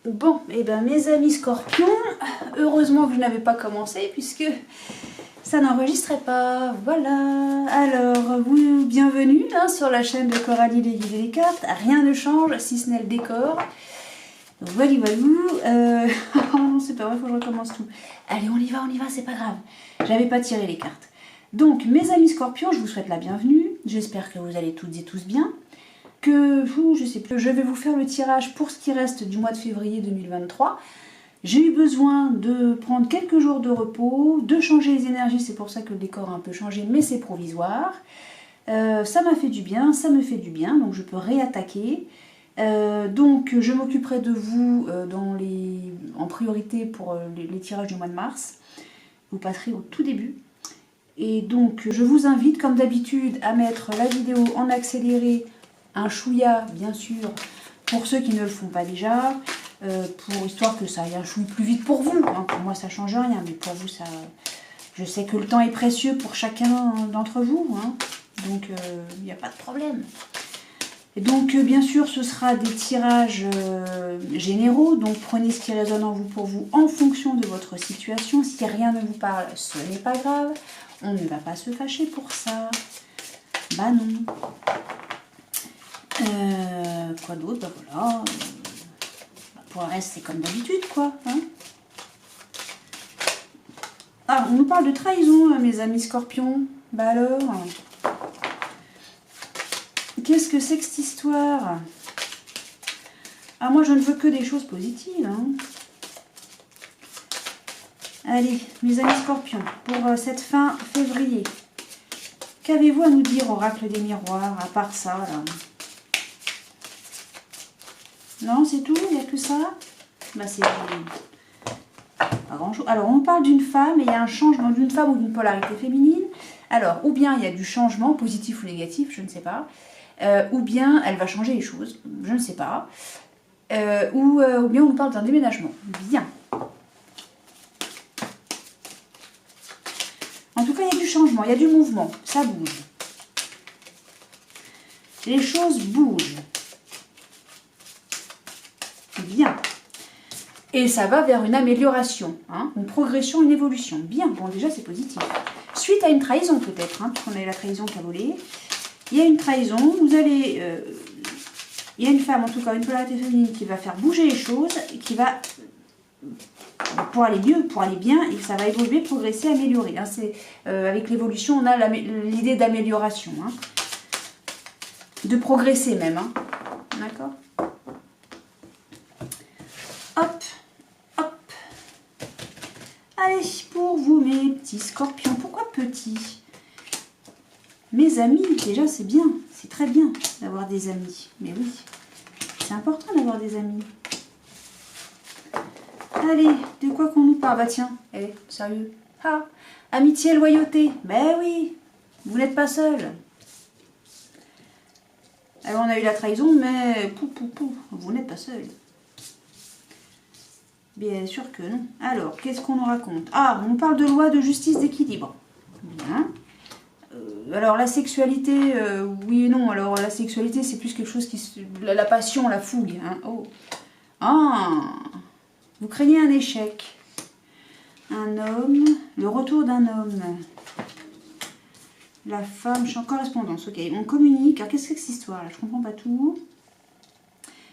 Bon, et ben mes amis scorpions, heureusement que je n'avais pas commencé puisque ça n'enregistrait pas. Voilà, alors vous, bienvenue sur la chaîne de Coralie les guides et les cartes. Rien ne change si ce n'est le décor. Voilà, oh non, c'est pas vrai, faut que je recommence tout. Allez, on y va, c'est pas grave. J'avais pas tiré les cartes. Donc, mes amis scorpions, je vous souhaite la bienvenue. J'espère que vous allez toutes et tous bien. Je sais plus, je vais vous faire le tirage pour ce qui reste du mois de février 2023. J'ai eu besoin de prendre quelques jours de repos, de changer les énergies, c'est pour ça que le décor a un peu changé, mais c'est provisoire. Ça m'a fait du bien, ça me fait du bien, donc je peux réattaquer. Donc je m'occuperai de vous en priorité pour les tirages du mois de mars. Vous passerez au tout début. Et donc je vous invite comme d'habitude à mettre la vidéo en accéléré, un chouïa bien sûr pour ceux qui ne le font pas déjà, histoire que ça aille un chouïa plus vite pour vous. Hein. Pour moi ça change rien, mais pour vous ça... Je sais que le temps est précieux pour chacun d'entre vous, hein. Donc il n'y a pas de problème. Et donc bien sûr ce sera des tirages généraux, donc prenez ce qui résonne en vous pour vous en fonction de votre situation. Si rien ne vous parle, ce n'est pas grave, on ne va pas se fâcher pour ça. Bah non. Quoi d'autre? Bah voilà. Pour le reste c'est comme d'habitude quoi. Hein. Ah, on nous parle de trahison mes amis scorpions. Bah alors, qu'est-ce que c'est que cette histoire? Ah, moi, je ne veux que des choses positives. Hein. Allez, mes amis scorpions, pour cette fin février, qu'avez-vous à nous dire, oracle des miroirs, à part ça, là? Non, c'est tout? Il n'y a que ça? Bah, c'est pas grand-chose. Alors, on parle d'une femme, et il y a un changement d'une femme ou d'une polarité féminine. Alors, ou bien il y a du changement, positif ou négatif, je ne sais pas. Ou bien elle va changer les choses, je ne sais pas. Ou bien on nous parle d'un déménagement. Bien. En tout cas, il y a du changement, il y a du mouvement, ça bouge. Les choses bougent. Bien. Et ça va vers une amélioration, hein, une progression, une évolution. Bien, bon déjà c'est positif. Suite à une trahison peut-être, hein, puisqu'on a eu la trahison qui a volé. Il y a une trahison, vous allez... il y a une femme, en tout cas une polarité féminine, qui va faire bouger les choses, qui va... pour aller mieux, pour aller bien, et ça va évoluer, progresser, améliorer. Hein. Avec l'évolution, on a l'idée d'amélioration. Hein. De progresser même. Hein. D'accord ? Hop, hop. Allez, pour vous mes petits scorpions. Pourquoi petits ? Mes amis, déjà c'est bien, c'est très bien d'avoir des amis. Mais oui, c'est important d'avoir des amis. Allez, de quoi qu'on nous parle? Bah tiens, sérieux. Ah, amitié, loyauté. Ben oui, vous n'êtes pas seul. Alors on a eu la trahison, mais vous n'êtes pas seul. Bien sûr que non. Alors, qu'est-ce qu'on nous raconte? Ah, on parle de loi de justice d'équilibre. Bien. Alors la sexualité, oui et non. Alors la sexualité c'est plus quelque chose qui... La passion, la fougue. Hein. Oh. Ah, vous craignez un échec. Un homme, le retour d'un homme. La femme, je suis en correspondance, ok. On communique. Alors qu'est-ce que c'est que cette histoire là? Je comprends pas tout.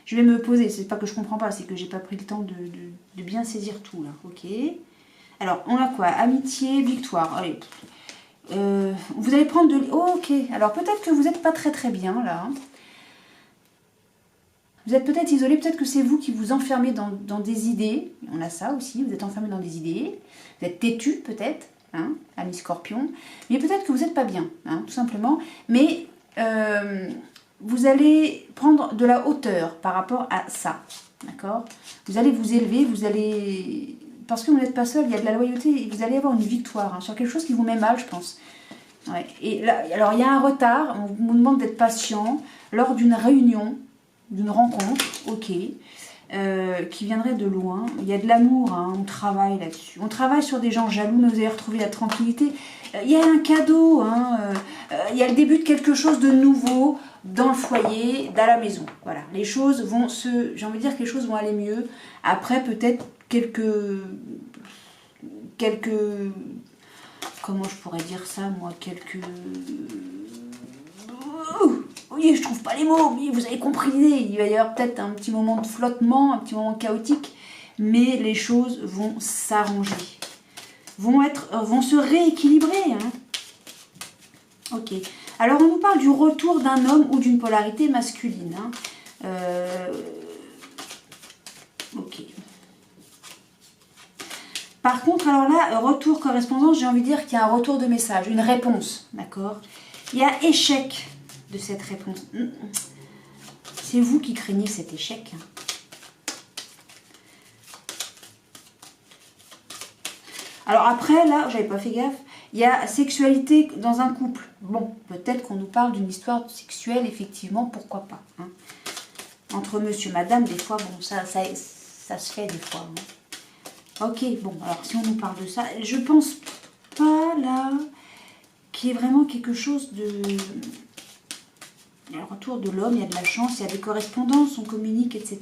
Je vais me poser, c'est pas que je comprends pas, c'est que j'ai pas pris le temps de bien saisir tout là, ok. Alors on a quoi? Amitié, victoire. Allez. Vous allez prendre de... Oh, ok, alors peut-être que vous n'êtes pas très bien là. Vous êtes peut-être isolé, peut-être que c'est vous qui vous enfermez dans des idées. On a ça aussi, vous êtes enfermé dans des idées. Vous êtes têtu peut-être, hein, ami scorpion. Mais peut-être que vous n'êtes pas bien, hein, tout simplement. Mais vous allez prendre de la hauteur par rapport à ça, d'accord? Vous allez vous élever, vous allez... Parce que vous n'êtes pas seul, il y a de la loyauté et vous allez avoir une victoire hein, sur quelque chose qui vous met mal, je pense. Ouais. Et là, alors, il y a un retard, on vous demande d'être patient lors d'une réunion, d'une rencontre, ok, qui viendrait de loin. Il y a de l'amour, hein, on travaille là-dessus. On travaille sur des gens jaloux, nous allez retrouver la tranquillité. Il y a un cadeau, hein, il y a le début de quelque chose de nouveau. dans le foyer, dans la maison. Voilà, les choses vont j'ai envie de dire que les choses vont aller mieux. Après, peut-être quelques, comment je pourrais dire ça, moi, oui, je trouve pas les mots, mais vous avez compris l'idée. Il va y avoir peut-être un petit moment de flottement, un petit moment chaotique, mais les choses vont s'arranger, vont se rééquilibrer. Hein. Ok. Alors, on nous parle du retour d'un homme ou d'une polarité masculine. Hein. Ok. Par contre, alors là, retour correspondance, j'ai envie de dire qu'il y a un retour de message, une réponse, d'accord? Il y a échec de cette réponse. C'est vous qui craignez cet échec. Alors après, là, j'avais pas fait gaffe, il y a sexualité dans un couple. Bon, peut-être qu'on nous parle d'une histoire sexuelle, effectivement, pourquoi pas. Hein. Entre monsieur et madame, des fois, bon, ça se fait des fois. Hein. Ok, bon, alors si on nous parle de ça, je pense pas, là, qu'il y ait vraiment quelque chose de... Il y a le retour de l'homme, il y a de la chance, il y a des correspondances, on communique, etc.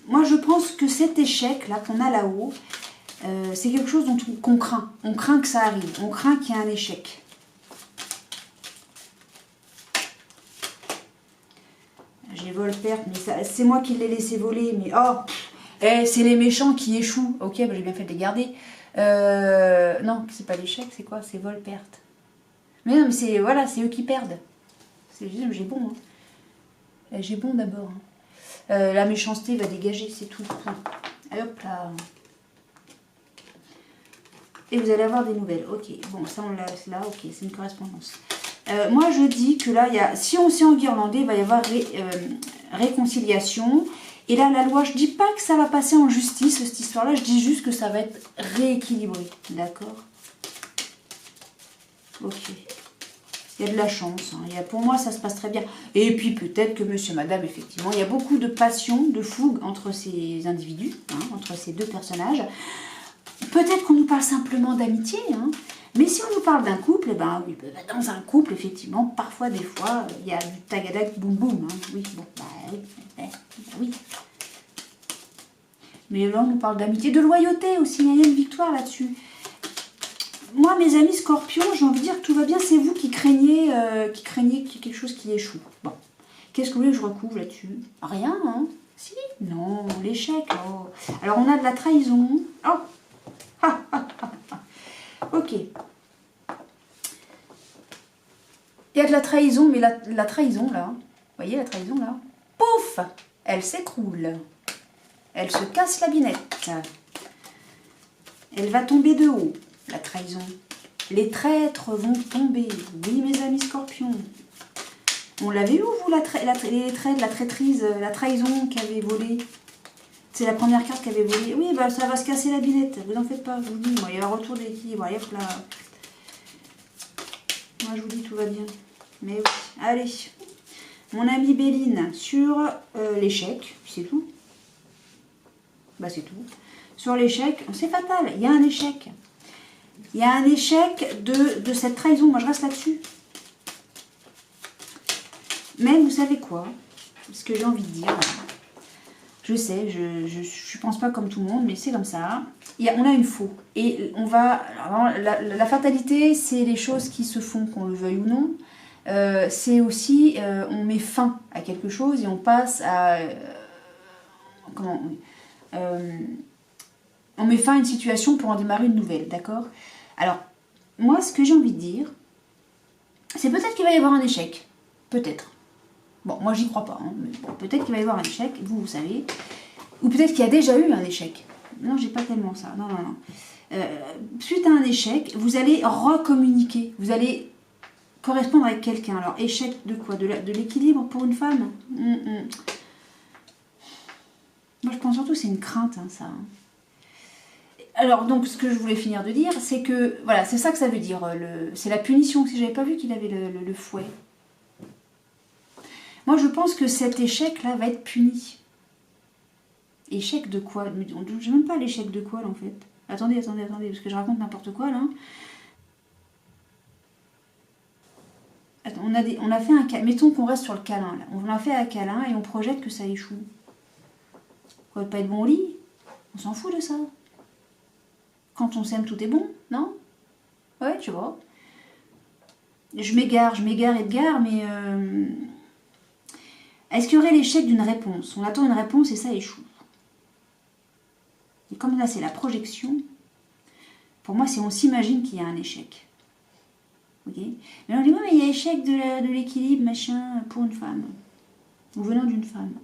Moi, je pense que cet échec, là, qu'on a là-haut, c'est quelque chose qu'on craint. On craint que ça arrive, on craint qu'il y ait un échec. J'ai vol-perte, mais c'est moi qui l'ai laissé voler, mais oh, c'est les méchants qui échouent. Ok, bah, j'ai bien fait de les garder. Non, c'est pas l'échec, c'est quoi? C'est vol-perte. Mais non, mais c'est voilà, c'est eux qui perdent. J'ai bon. Hein. J'ai bon d'abord. Hein. La méchanceté va dégager, c'est tout. Allez, hop là. Et vous allez avoir des nouvelles. Ok, bon, ça on le laisse là. Ok, c'est une correspondance. Moi je dis que là, si on s'est enguirlandé, il va y avoir réconciliation. Et là, la loi, je dis pas que ça va passer en justice, cette histoire-là. Je dis juste que ça va être rééquilibré. D'accord? Ok. Il y a de la chance. Hein. Pour moi, ça se passe très bien. Et puis, peut-être que monsieur et madame, effectivement, il y a beaucoup de passion, de fougue entre ces individus, hein, entre ces deux personnages. Peut-être qu'on nous parle simplement d'amitié. Hein. Mais si on nous parle d'un couple, eh ben, oui, dans un couple, effectivement, parfois, des fois, il y a du tagadak boum boum. Hein. Oui, bon, oui. Mais là, on nous parle d'amitié, de loyauté aussi. Il y a une victoire là-dessus. Moi, mes amis scorpions, j'ai envie de dire que tout va bien. C'est vous qui craignez qu'il y ait quelque chose qui échoue. Bon. Qu'est-ce que vous voulez que je recouvre là-dessus? Rien, hein? Si? Non, l'échec. Oh. Alors, on a de la trahison. Oh. Ah, ah, ah, ah. Ok. Il y a de la trahison, mais la trahison, là, vous voyez la trahison, là? Pouf! Elle s'écroule. Elle se casse la binette. Elle va tomber de haut. La trahison. Les traîtres vont tomber. Oui, mes amis scorpions. On l'avait eu, vous, les traits de la traîtrise, la trahison qui avait volé. C'est la première carte qui avait volé. Oui, bah, ça va se casser la binette. Vous en faites pas, je vous dis. Moi, il y a un retour d'équilibre. Allez, hop là. Moi, je vous dis, tout va bien. Mais oui. Allez. Mon amie Béline sur l'échec. C'est tout. Bah, c'est tout. Sur l'échec, c'est fatal. Il y a un échec. Il y a un échec de cette trahison. Moi, je reste là-dessus. Mais vous savez quoi? Ce que j'ai envie de dire, je sais, je ne pense pas comme tout le monde, mais c'est comme ça. On a une faux. Et on va... Alors, la fatalité, c'est les choses qui se font, qu'on le veuille ou non. C'est aussi, on met fin à quelque chose et on passe à... on met fin à une situation pour en démarrer une nouvelle, d'accord? Alors, moi, ce que j'ai envie de dire, c'est peut-être qu'il va y avoir un échec. Peut-être. Bon, moi, j'y crois pas. Hein, mais bon, peut-être qu'il va y avoir un échec, vous savez. Ou peut-être qu'il y a déjà eu un échec. Non, j'ai pas tellement ça. Non, non, non. Suite à un échec, vous allez recommuniquer. Vous allez correspondre avec quelqu'un. Alors, échec de quoi? De l'équilibre pour une femme? Moi, je pense surtout que c'est une crainte, hein, ça. Alors, donc, ce que je voulais finir de dire, c'est que, voilà, c'est ça que ça veut dire. C'est la punition. Si j'avais pas vu qu'il avait le fouet. Moi, je pense que cet échec-là va être puni. Échec de quoi? Je ne sais même pas l'échec de quoi, là, en fait. Attendez, parce que je raconte n'importe quoi, là. Attends, on a fait un câlin. Mettons qu'on reste sur le câlin, là. On a fait un câlin et on projette que ça échoue. Ça va pas être bon au lit. On s'en fout de ça. Quand on s'aime, tout est bon, non? Ouais, tu vois. Je m'égare, Edgar, mais... Est-ce qu'il y aurait l'échec d'une réponse? On attend une réponse et ça échoue. Et comme là, c'est la projection, pour moi, c'est on s'imagine qu'il y a un échec. Ok? Mais on dit, ouais, mais il y a échec de l'équilibre, machin, pour une femme. Ou venant d'une femme.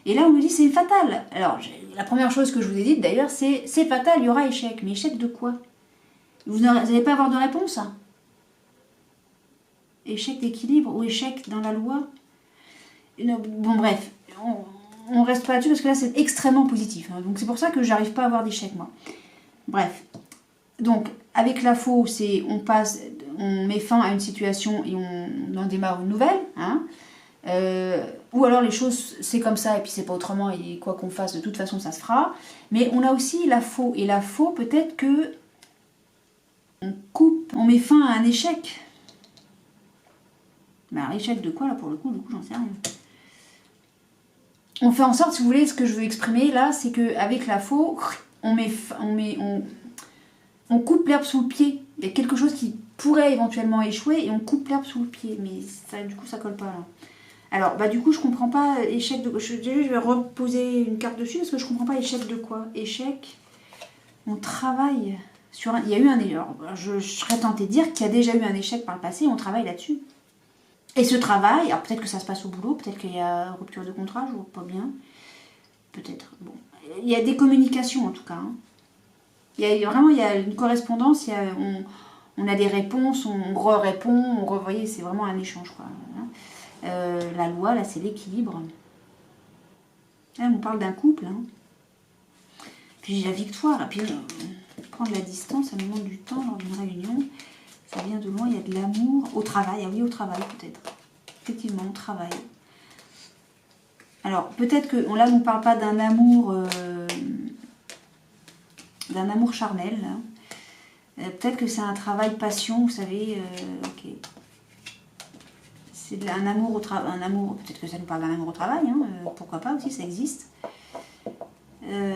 Et là, on me dit, c'est fatal. Alors, la première chose que je vous ai dite, d'ailleurs, c'est fatal, il y aura échec. Mais échec de quoi? Vous n'allez pas avoir de réponse? Échec d'équilibre ou échec dans la loi? Bon, bref, on reste pas là-dessus parce que là, c'est extrêmement positif. Hein. Donc, c'est pour ça que j'arrive pas à avoir d'échec, moi. Bref. Donc, avec la faux, c'est on met fin à une situation et on en démarre une nouvelle. Hein. Ou alors les choses, c'est comme ça et puis c'est pas autrement et quoi qu'on fasse, de toute façon, ça se fera. Mais on a aussi la faux. Et la faux, peut-être que on coupe, on met fin à un échec. Mais un échec de quoi, là, pour le coup, j'en sais rien. On fait en sorte, si vous voulez, ce que je veux exprimer là, c'est qu'avec la faux, on coupe l'herbe sous le pied. Il y a quelque chose qui pourrait éventuellement échouer et on coupe l'herbe sous le pied. Mais ça, du coup, ça colle pas là. Alors, bah du coup, je comprends pas échec de quoi. Je vais reposer une carte dessus parce que je comprends pas échec de quoi. Échec, on travaille sur un... Il y a eu un... Alors, je serais tentée de dire qu'il y a déjà eu un échec par le passé et on travaille là-dessus. Et ce travail, alors peut-être que ça se passe au boulot, peut-être qu'il y a rupture de contrat, je vois pas bien. Peut-être. Bon. Il y a des communications en tout cas. Hein. Il y a une correspondance, on a des réponses, on re-répond, vous voyez, c'est vraiment un échange. Quoi. La loi, là, c'est l'équilibre. Là, on parle d'un couple. Hein. Puis la victoire, et puis prendre la distance, ça nous demande du temps lors d'une réunion. Ça vient de loin, il y a de l'amour au travail. Ah oui, au travail peut-être. Effectivement, au travail. Alors, peut-être que là, on ne parle pas d'un amour charnel. Peut-être que c'est un travail passion, vous savez. Ok. C'est un amour au travail. Un amour, peut-être que ça nous parle d'un amour au travail. Hein, pourquoi pas aussi, ça existe. Mais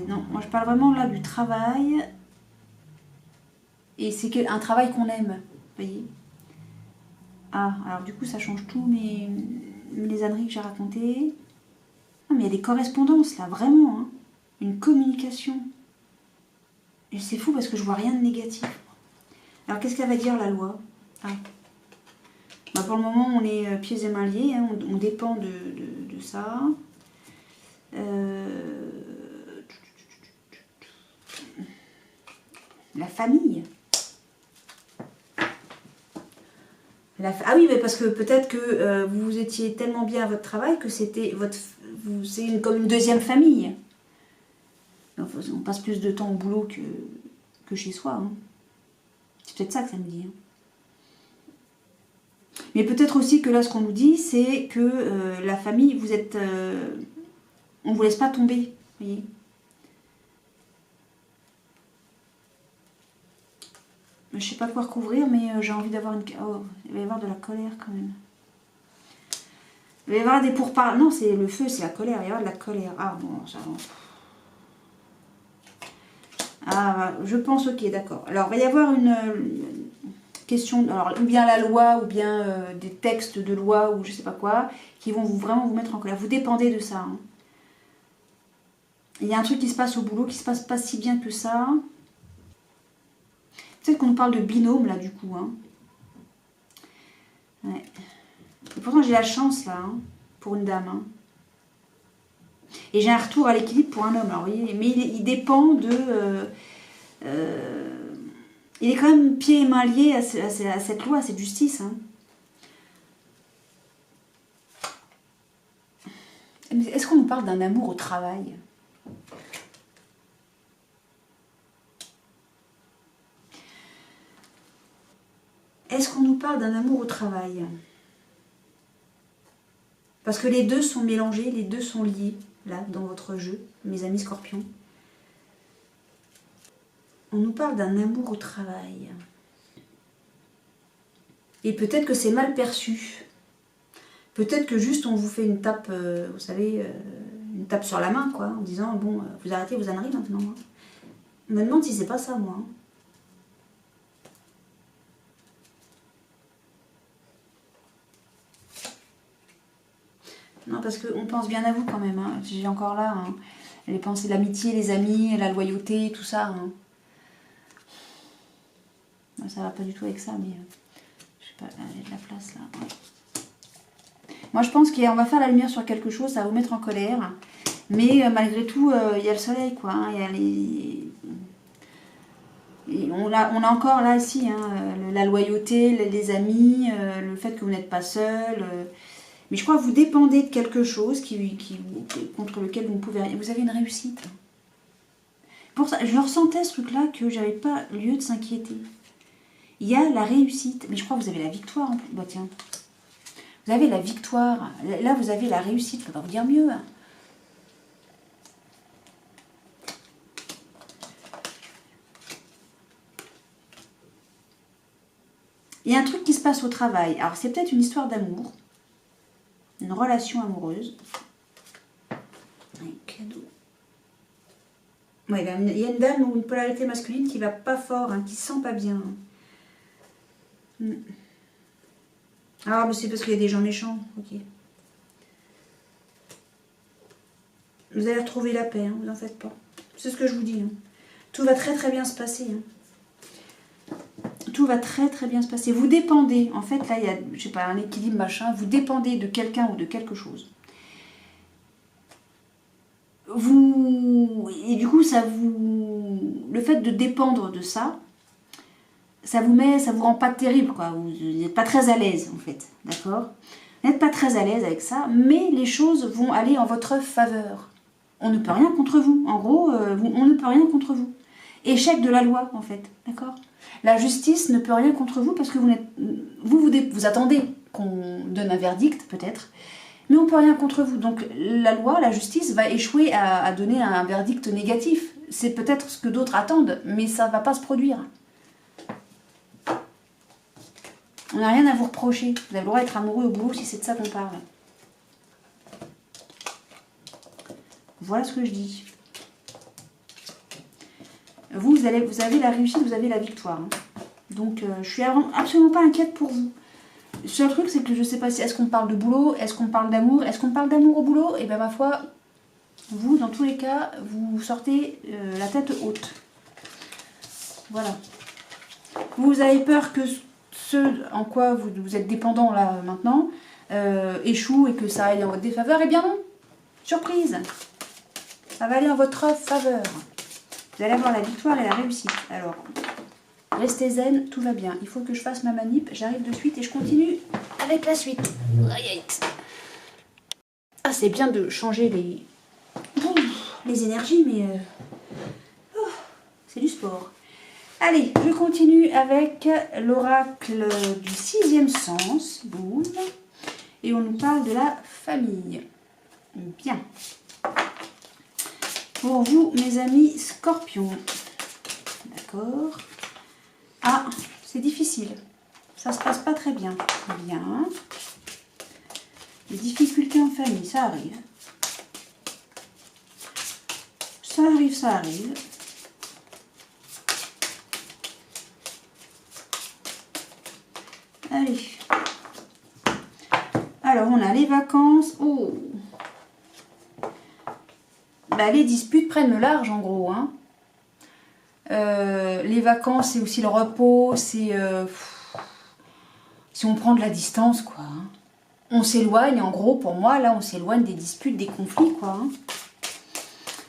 non, moi je parle vraiment là du travail. Et c'est un travail qu'on aime, vous voyez. Ah, alors du coup ça change tout les âneries que j'ai racontées. Non mais il y a des correspondances là, vraiment. Hein. Une communication. Et c'est fou parce que je vois rien de négatif. Alors qu'est-ce qu'elle va dire la loi? Ah. Bah, pour le moment on est pieds et mains liés, hein, on dépend de ça. La famille. Ah oui, mais parce que peut-être que vous étiez tellement bien à votre travail que c'était comme une deuxième famille. Enfin, on passe plus de temps au boulot que chez soi. Hein. C'est peut-être ça que ça me dit. Hein. Mais peut-être aussi que là, ce qu'on nous dit, c'est que la famille, vous êtes... on ne vous laisse pas tomber, vous voyez. Je ne sais pas quoi recouvrir, mais j'ai envie d'avoir une... Oh, il va y avoir de la colère quand même. Il va y avoir des pourparlers. Non, c'est le feu, c'est la colère. Il va y avoir de la colère. Ah bon, ça va. Ah, je pense, ok, d'accord. Alors, il va y avoir une question, alors, ou bien la loi, ou bien des textes de loi, ou je sais pas quoi, qui vont vraiment vous mettre en colère. Vous dépendez de ça. Hein. Il y a un truc qui se passe au boulot qui se passe pas si bien que ça. Peut-être qu'on nous parle de binôme, là, du coup. Hein. Ouais. Et pourtant, j'ai la chance, là, hein, pour une dame. Hein. Et j'ai un retour à l'équilibre pour un homme. Alors, vous voyez, mais il dépend de... il est quand même pieds et mains liés à cette loi, à cette justice. Hein. Est-ce qu'on nous parle d'un amour au travail ? Est-ce qu'on nous parle d'un amour au travail ? Parce que les deux sont mélangés, les deux sont liés, là, dans votre jeu, mes amis scorpions. On nous parle d'un amour au travail. Et peut-être que c'est mal perçu. Peut-être que juste on vous fait une tape, vous savez, une tape sur la main, quoi, en disant, bon, vous arrêtez vos âneries maintenant. Hein. Je me demande si c'est pas ça, moi. Hein. Non, parce qu'on pense bien à vous quand même. Hein. J'ai encore là hein, les pensées, l'amitié, les amis, la loyauté, tout ça. Hein. Ça va pas du tout avec ça, mais je sais pas, il y a de la place là. Ouais. Moi, je pense qu'on va faire la lumière sur quelque chose, ça va vous mettre en colère. Mais malgré tout, il y a le soleil, quoi. Hein, y a les... Et on a encore là, ici, hein, la loyauté, les amis, le fait que vous n'êtes pas seul. Mais je crois que vous dépendez de quelque chose contre lequel vous ne pouvez rien. Vous avez une réussite. Pour ça, je ressentais ce truc-là que j'avais pas lieu de s'inquiéter. Il y a la réussite. Mais je crois que vous avez la victoire en plus. Bah tiens. Vous avez la victoire. Là, vous avez la réussite. Je ne peux pas vous dire mieux. Hein. Il y a un truc qui se passe au travail. Alors, c'est peut-être une histoire d'amour. Une relation amoureuse. Un cadeau. Ouais, il y a une dame ou une polarité masculine qui va pas fort, hein, qui se sent pas bien. Ah, mais c'est parce qu'il y a des gens méchants. Ok. Vous allez retrouver la paix, hein, vous en faites pas. C'est ce que je vous dis. Hein. Tout va très très bien se passer. Hein. Tout va très très bien se passer. Vous dépendez, en fait, là, il y a, je sais pas, un équilibre, machin. Vous dépendez de quelqu'un ou de quelque chose. Et du coup, le fait de dépendre de ça, ça vous rend pas terrible, quoi. Vous n'êtes pas très à l'aise, en fait, d'accord? Vous n'êtes pas très à l'aise avec ça, mais les choses vont aller en votre faveur. On ne peut rien contre vous. En gros, on ne peut rien contre vous. Échec de la loi, en fait, d'accord? La justice ne peut rien contre vous parce que vous attendez qu'on donne un verdict, peut-être, mais on ne peut rien contre vous. Donc la loi, la justice va échouer à donner un verdict négatif. C'est peut-être ce que d'autres attendent, mais ça ne va pas se produire. On n'a rien à vous reprocher. Vous avez le droit d'être amoureux au boulot si c'est de ça qu'on parle. Voilà ce que je dis. Vous avez la réussite, vous avez la victoire. Hein. Donc, je suis absolument pas inquiète pour vous. Le seul truc, c'est que je sais pas si est-ce qu'on parle de boulot, est-ce qu'on parle d'amour, est-ce qu'on parle d'amour au boulot. Et bien, ma foi, vous, dans tous les cas, vous sortez la tête haute. Voilà. Vous avez peur que ce en quoi vous êtes dépendant là maintenant échoue et que ça aille en votre défaveur. Eh bien non. Surprise. Ça va aller en votre faveur. Vous allez avoir la victoire et la réussite. Alors, restez zen, tout va bien. Il faut que je fasse ma manip. J'arrive de suite et je continue avec la suite. Ah, c'est bien de changer les énergies, mais c'est du sport. Allez, je continue avec l'oracle du 6e sens. Boum. Et on nous parle de la famille. Bien. Pour vous, mes amis scorpions. D'accord. Ah, c'est difficile. Ça se passe pas très bien. Bien. Les difficultés en famille, ça arrive. Ça arrive, ça arrive. Allez. Alors, on a les vacances. Oh. Bah, les disputes prennent le large, en gros. Hein. Les vacances, c'est aussi le repos. C'est... si on prend de la distance, quoi. Hein. On s'éloigne, en gros, pour moi, là, on s'éloigne des disputes, des conflits, quoi. Hein.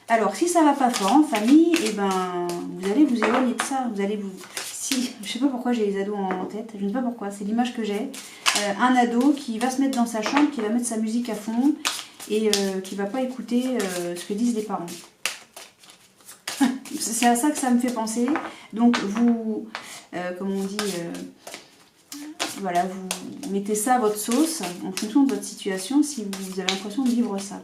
Alors, si ça va pas fort en famille, eh ben, vous allez vous éloigner de ça. Vous allez vous... Si, je sais pas pourquoi j'ai les ados en tête, je ne sais pas pourquoi, c'est l'image que j'ai. Un ado qui va se mettre dans sa chambre, qui va mettre sa musique à fond et qui va pas écouter ce que disent les parents. C'est à ça que ça me fait penser. Donc vous, comme on dit, voilà, vous mettez ça à votre sauce en fonction de votre situation si vous avez l'impression de vivre ça.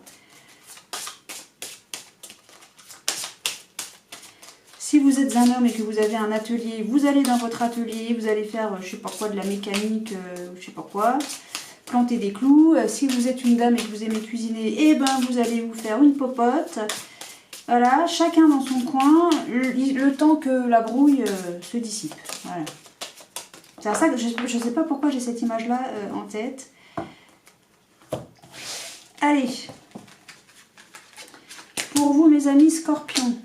Si vous êtes un homme et que vous avez un atelier, vous allez dans votre atelier, vous allez faire, je sais pas quoi, de la mécanique, je sais pas quoi, planter des clous. Si vous êtes une dame et que vous aimez cuisiner, eh ben vous allez vous faire une popote. Voilà, chacun dans son coin, le temps que la brouille se dissipe. Voilà. C'est à ça que je ne sais pas pourquoi j'ai cette image-là en tête. Allez. Pour vous, mes amis Scorpions.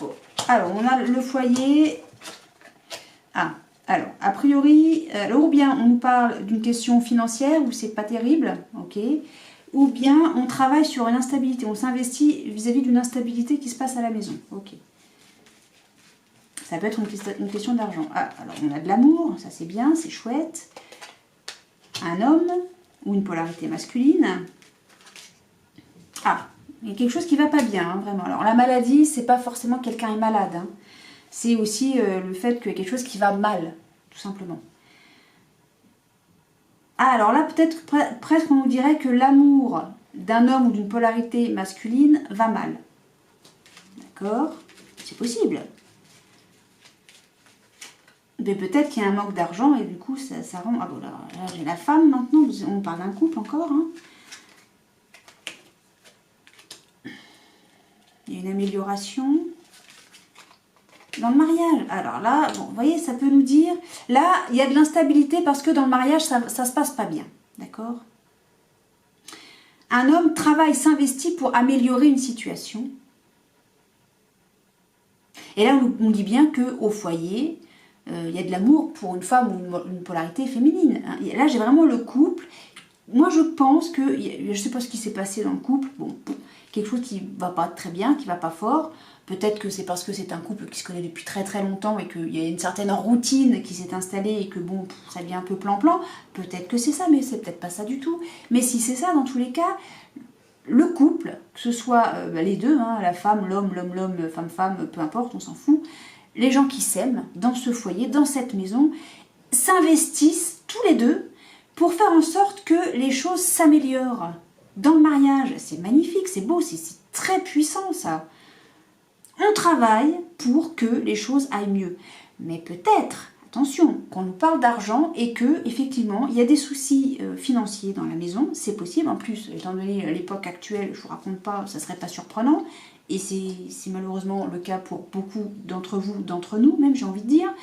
Bon. Alors, on a le foyer. Ah, alors, a priori, ou bien on nous parle d'une question financière où c'est pas terrible, ok. Ou bien on travaille sur une instabilité, on s'investit vis-à-vis d'une instabilité qui se passe à la maison, ok. Ça peut être une question d'argent. Ah, alors on a de l'amour, ça c'est bien, c'est chouette. Un homme ou une polarité masculine. Ah, il y a quelque chose qui ne va pas bien, hein, vraiment. Alors la maladie, c'est pas forcément que quelqu'un est malade. Hein. C'est aussi le fait qu'il y a quelque chose qui va mal, tout simplement. Ah, alors là, peut-être presque on nous dirait que l'amour d'un homme ou d'une polarité masculine va mal. D'accord? C'est possible. Mais peut-être qu'il y a un manque d'argent et du coup, ça rend... Ah bon, là j'ai la femme maintenant, on parle d'un couple encore. Hein. Il y a une amélioration. Dans le mariage, alors là, bon, vous voyez, ça peut nous dire... Là, il y a de l'instabilité parce que dans le mariage, ça ne se passe pas bien. D'accord? Un homme travaille, s'investit pour améliorer une situation. Et là, on dit bien qu'au foyer, il y a de l'amour pour une femme ou une polarité féminine. Hein. Et là, j'ai vraiment le couple. Moi, je pense que... Je ne sais pas ce qui s'est passé dans le couple. Bon, quelque chose qui ne va pas très bien, qui ne va pas fort. Peut-être que c'est parce que c'est un couple qui se connaît depuis très très longtemps et qu'il y a une certaine routine qui s'est installée et que bon, ça devient un peu plan-plan. Peut-être que c'est ça, mais c'est peut-être pas ça du tout. Mais si c'est ça, dans tous les cas, le couple, que ce soit les deux, hein, la femme, l'homme, femme, peu importe, on s'en fout, les gens qui s'aiment dans ce foyer, dans cette maison, s'investissent tous les deux pour faire en sorte que les choses s'améliorent. Dans le mariage, c'est magnifique, c'est beau, c'est très puissant ça. On travaille pour que les choses aillent mieux. Mais peut-être, attention, qu'on nous parle d'argent et que effectivement il y a des soucis financiers dans la maison, c'est possible. En plus, étant donné l'époque actuelle, je ne vous raconte pas, ça ne serait pas surprenant. Et c'est malheureusement le cas pour beaucoup d'entre vous, d'entre nous même, j'ai envie de dire.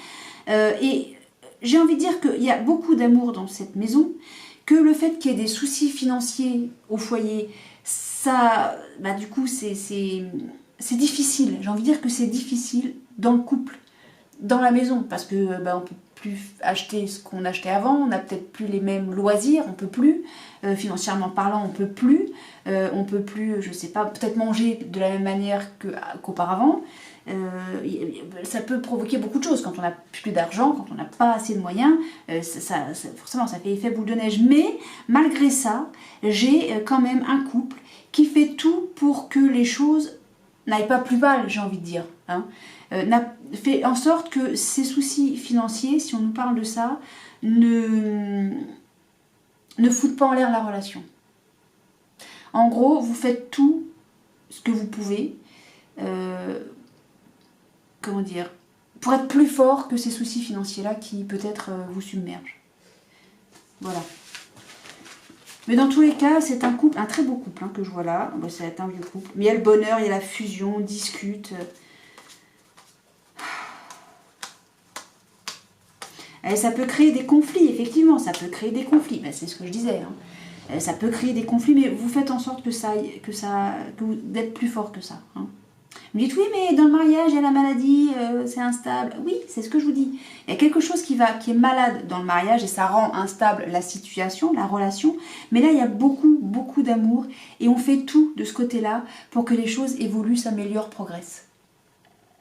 Et j'ai envie de dire qu'il y a beaucoup d'amour dans cette maison, que le fait qu'il y ait des soucis financiers au foyer, ça, bah, du coup, c'est difficile. J'ai envie de dire que c'est difficile dans le couple, dans la maison, parce que bah, on peut plus acheter ce qu'on achetait avant, on n'a peut-être plus les mêmes loisirs, on peut plus, financièrement parlant, on peut plus, je sais pas, peut-être manger de la même manière qu'auparavant. Ça peut provoquer beaucoup de choses quand on n'a plus d'argent, quand on n'a pas assez de moyens, forcément ça fait effet boule de neige. Mais malgré ça, j'ai quand même un couple qui fait tout pour que les choses n'aillent pas plus mal, j'ai envie de dire. Hein. Fait en sorte que ces soucis financiers, si on nous parle de ça, ne foutent pas en l'air la relation. En gros, vous faites tout ce que vous pouvez, comment dire, pour être plus fort que ces soucis financiers-là qui peut-être vous submergent. Voilà. Mais dans tous les cas, c'est un couple, un très beau couple hein, que je vois là. Bon, ça va être un vieux couple. Mais il y a le bonheur, il y a la fusion, on discute. Et ça peut créer des conflits, effectivement, ça peut créer des conflits. Ben, c'est ce que je disais. Hein. Ça peut créer des conflits, mais vous faites en sorte que vous d'être plus fort que ça. Hein. Vous me dites, oui, mais dans le mariage, il y a la maladie, c'est instable. Oui, c'est ce que je vous dis. Il y a quelque chose qui est malade dans le mariage et ça rend instable la situation, la relation. Mais là, il y a beaucoup, beaucoup d'amour et on fait tout de ce côté-là pour que les choses évoluent, s'améliorent, progressent.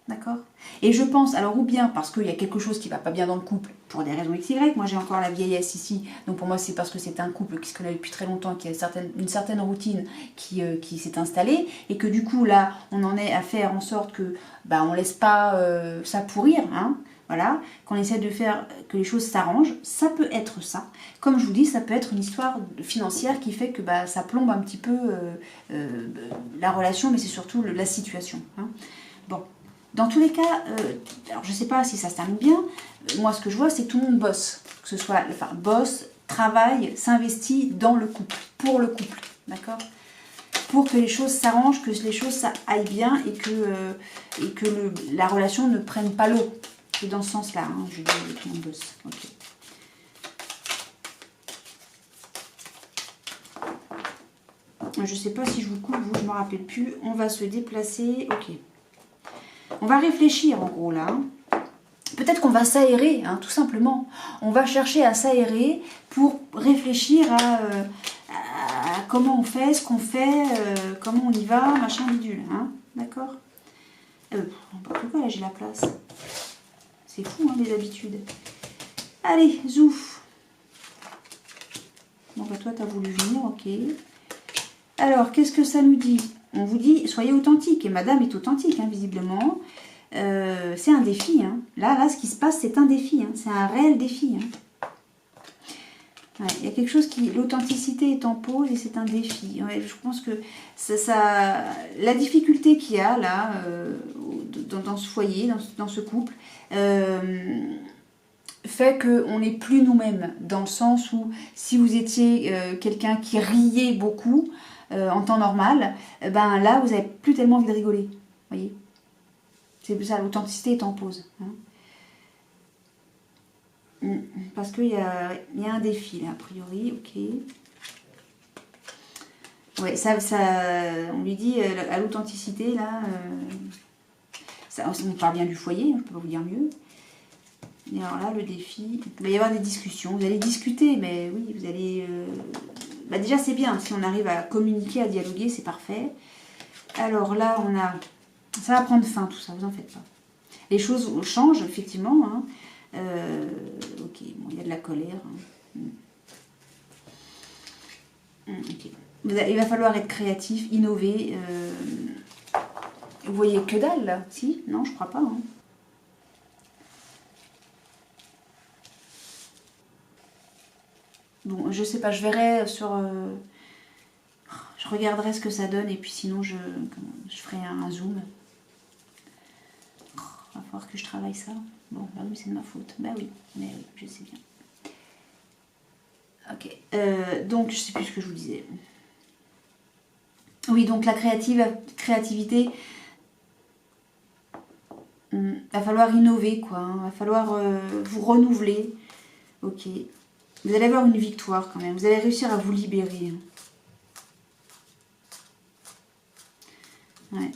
D'accord? Et je pense, alors ou bien parce qu'il y a quelque chose qui ne va pas bien dans le couple, pour des raisons XY, moi j'ai encore la vieillesse ici, donc pour moi c'est parce que c'est un couple qui se connaît depuis très longtemps, qui a une certaine routine qui s'est installée, et que du coup là on en est à faire en sorte que bah, on ne laisse pas ça pourrir, hein, voilà, qu'on essaie de faire que les choses s'arrangent, ça peut être ça. Comme je vous dis, ça peut être une histoire financière qui fait que bah, ça plombe un petit peu la relation, mais c'est surtout la situation. Hein. Bon. Dans tous les cas, alors je ne sais pas si ça se termine bien, moi ce que je vois c'est que tout le monde bosse. Que ce soit, enfin bosse, travaille, s'investit dans le couple, pour le couple, d'accord? Pour que les choses s'arrangent, que les choses ça aille bien et que la relation ne prenne pas l'eau. C'est dans ce sens-là, hein, je dis que tout le monde bosse. Okay. Je ne sais pas si je vous coupe, vous, je ne me rappelle plus. On va se déplacer, ok. On va réfléchir en gros là. Peut-être qu'on va s'aérer, hein, tout simplement. On va chercher à s'aérer pour réfléchir à comment on fait, ce qu'on fait, comment on y va, machin bidule. Hein, d'accord? N'importe quoi, là j'ai la place. C'est fou, hein, les habitudes. Allez, zouf. Bon, bah toi, tu as voulu venir, ok. Alors, qu'est-ce que ça nous dit? On vous dit, soyez authentique. Et madame est authentique, hein, visiblement. C'est un défi. Hein. Là, ce qui se passe, c'est un défi. Hein. C'est un réel défi. Hein. Ouais, il y a quelque chose qui... L'authenticité est en pause et c'est un défi. Ouais, je pense que la difficulté qu'il y a là, dans ce foyer, dans ce couple, fait qu'on n'est plus nous-mêmes. Dans le sens où, si vous étiez quelqu'un qui riait beaucoup en temps normal, ben là, vous n'avez plus tellement envie de rigoler. Vous voyez ? C'est ça, l'authenticité est en pause. Hein. Parce qu'il y a un défi, là, a priori. Ok. Ouais, on lui dit à l'authenticité, là. On parle bien du foyer, je ne peux pas vous dire mieux. Et alors là, le défi, il va y avoir des discussions. Vous allez discuter, mais oui, vous allez... Bah déjà, c'est bien. Si on arrive à communiquer, à dialoguer, c'est parfait. Alors là, on a... Ça va prendre fin, tout ça, vous en faites pas. Les choses changent, effectivement. Hein. Ok, bon, il y a de la colère. Hein. Okay. Il va falloir être créatif, innover. Vous voyez que dalle, là? Si? Non, je crois pas. Hein. Bon, je sais pas, je verrai sur... Je regarderai ce que ça donne et puis sinon je ferai un zoom. Va falloir que je travaille ça. Bon, bah oui, c'est de ma faute. Bah oui, mais oui, je sais bien. Ok, donc je sais plus ce que je vous disais. Oui, donc la créativité, va falloir innover, quoi. Hein, va falloir vous renouveler. Ok, vous allez avoir une victoire quand même. Vous allez réussir à vous libérer. Ouais.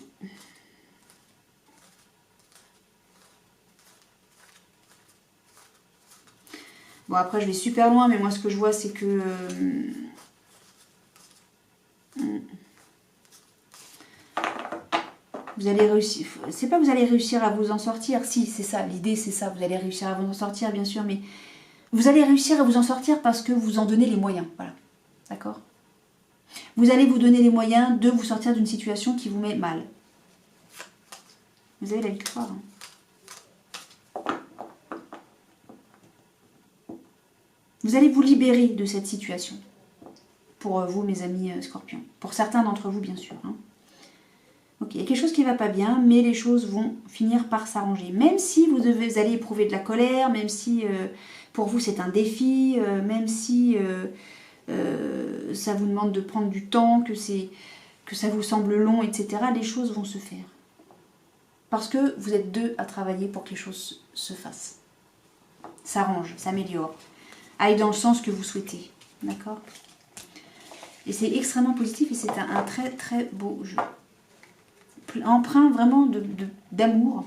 Bon, après, je vais super loin, mais moi, ce que je vois, c'est que... vous allez réussir... C'est pas que vous allez réussir à vous en sortir. Si, c'est ça. L'idée, c'est ça. Vous allez réussir à vous en sortir, bien sûr, mais... Vous allez réussir à vous en sortir parce que vous en donnez les moyens. Voilà. D'accord ? Vous allez vous donner les moyens de vous sortir d'une situation qui vous met mal. Vous avez la victoire. Hein. Vous allez vous libérer de cette situation. Pour vous, mes amis scorpions. Pour certains d'entre vous, bien sûr. Hein. Ok, il y a quelque chose qui ne va pas bien, mais les choses vont finir par s'arranger. Même si vous allez éprouver de la colère, même si pour vous c'est un défi, même si ça vous demande de prendre du temps, que ça vous semble long, etc., les choses vont se faire. Parce que vous êtes deux à travailler pour que les choses se fassent. S'arrangent, s'améliorent. Aille dans le sens que vous souhaitez. D'accord ? Et c'est extrêmement positif et c'est un très très beau jeu. Empreint vraiment d'amour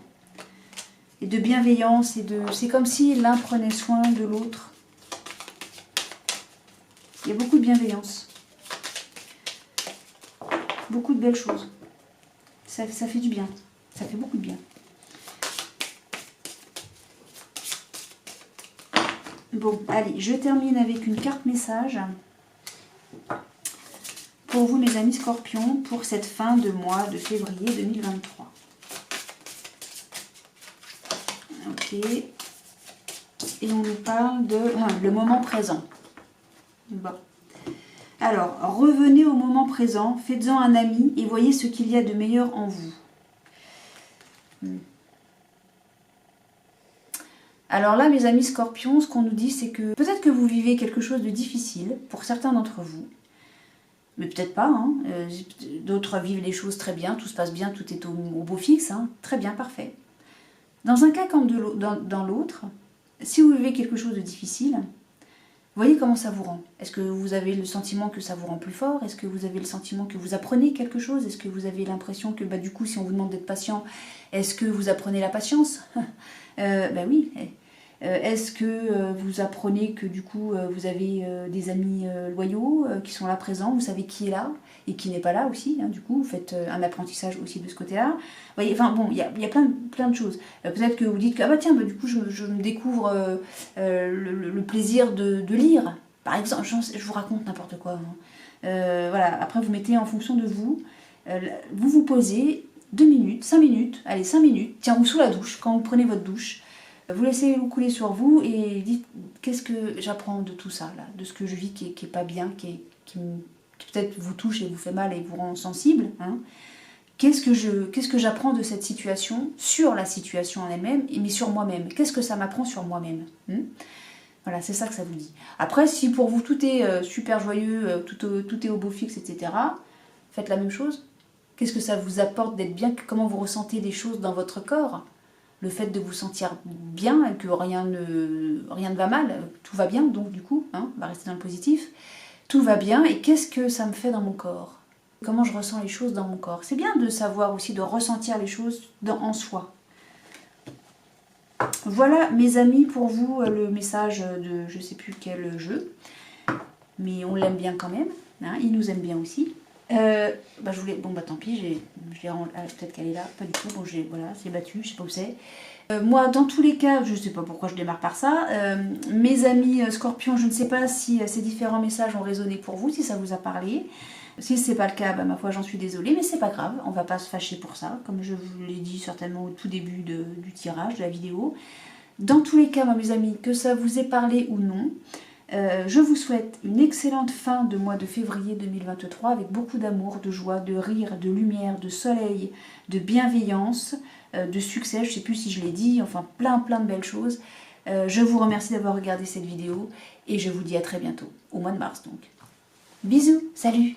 et de bienveillance. C'est comme si l'un prenait soin de l'autre. Il y a beaucoup de bienveillance. Beaucoup de belles choses. Ça fait du bien. Ça fait beaucoup de bien. Bon, allez, je termine avec une carte message pour vous, mes amis scorpions, pour cette fin de mois de février 2023. Ok. Et on nous parle de le moment présent. Bon. Alors, revenez au moment présent, faites-en un ami et voyez ce qu'il y a de meilleur en vous. Alors là, mes amis scorpions, ce qu'on nous dit, c'est que peut-être que vous vivez quelque chose de difficile pour certains d'entre vous. Mais peut-être pas, hein. D'autres vivent les choses très bien, tout se passe bien, tout est au beau fixe, hein. Très bien, parfait. Dans un cas comme dans l'autre, si vous vivez quelque chose de difficile, voyez comment ça vous rend. Est-ce que vous avez le sentiment que ça vous rend plus fort? Est-ce que vous avez le sentiment que vous apprenez quelque chose? Est-ce que vous avez l'impression que, du coup, si on vous demande d'être patient, est-ce que vous apprenez la patience? Oui. Est-ce que vous apprenez que, du coup, vous avez des amis loyaux qui sont là présents? Vous savez qui est là et qui n'est pas là aussi, hein, du coup, vous faites un apprentissage aussi de ce côté-là. Vous voyez, enfin bon, il y a plein de choses. Peut-être que vous dites que, du coup, je me découvre le plaisir de lire. Par exemple, je vous raconte n'importe quoi. Hein. Voilà, après vous mettez en fonction de vous, vous vous posez 2 minutes, 5 minutes, allez 5 minutes, tiens, ou sous la douche, quand vous prenez votre douche, vous laissez l'eau couler sur vous et dites qu'est-ce que j'apprends de tout ça, là, de ce que je vis qui est pas bien, qui peut-être vous touche et vous fait mal et vous rend sensible. Hein. Qu'est-ce que j'apprends de cette situation, sur la situation en elle-même, mais sur moi-même? Qu'est-ce que ça m'apprend sur moi-même? Voilà, c'est ça que ça vous dit. Après, si pour vous tout est super joyeux, tout est au beau fixe, etc., faites la même chose. Qu'est-ce que ça vous apporte d'être bien? Comment vous ressentez les choses dans votre corps? Le fait de vous sentir bien et que rien ne va mal, tout va bien, donc du coup, hein, on va rester dans le positif. Tout va bien, et qu'est-ce que ça me fait dans mon corps? Comment je ressens les choses dans mon corps? C'est bien de savoir aussi, de ressentir les choses en soi. Voilà, mes amis, pour vous, le message de je sais plus quel jeu, mais on l'aime bien quand même, hein, il nous aime bien aussi. Je voulais... Bon, tant pis, peut-être qu'elle est là, pas du tout, bon, voilà, c'est battu, je sais pas où c'est. Moi, dans tous les cas, je sais pas pourquoi je démarre par ça, mes amis scorpions, je ne sais pas si ces différents messages ont résonné pour vous, si ça vous a parlé. Si c'est pas le cas, ma foi, j'en suis désolée, mais c'est pas grave, on va pas se fâcher pour ça, comme je vous l'ai dit certainement au tout début du tirage, de la vidéo. Dans tous les cas, mes amis, que ça vous ait parlé ou non, je vous souhaite une excellente fin de mois de février 2023 avec beaucoup d'amour, de joie, de rire, de lumière, de soleil, de bienveillance, de succès, je ne sais plus si je l'ai dit, enfin plein de belles choses. Je vous remercie d'avoir regardé cette vidéo et je vous dis à très bientôt, au mois de mars donc. Bisous, salut!